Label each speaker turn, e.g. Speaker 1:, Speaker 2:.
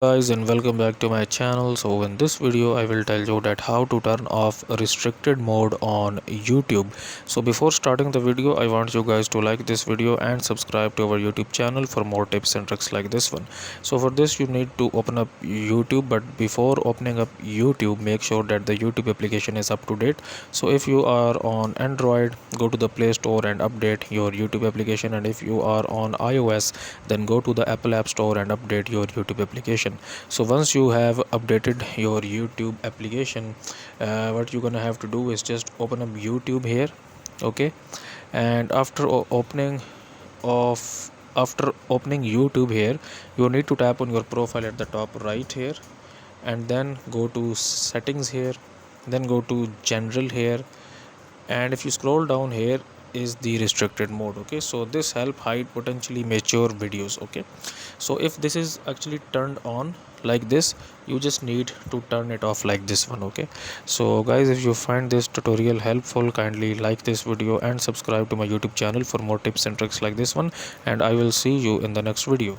Speaker 1: Guys, and welcome back to my channel. So in this video I will tell you that how to turn off restricted mode on YouTube. So before starting the video, I want you guys to like this video and subscribe to our YouTube channel for more tips and tricks like this one. So for this you need to open up YouTube, but before opening up YouTube, make sure that the YouTube application is up to date. So if you are on Android, go to the Play Store and update your YouTube application, and if you are on iOS, then go to the Apple App Store and update your YouTube application. So once you have updated your YouTube application, what you're gonna have to do is just open up YouTube here. Okay, and of after opening YouTube here, you need to tap on your profile at the top right here, and then go to settings here, then go to general here, and if you scroll down here is the restricted mode. Okay, so this help hide potentially mature videos. Okay, so if this is actually turned on like this, you just need to turn it off like this one. Okay, so guys, if you find this tutorial helpful, kindly like this video and subscribe to my YouTube channel for more tips and tricks like this one, and I will see you in the next video.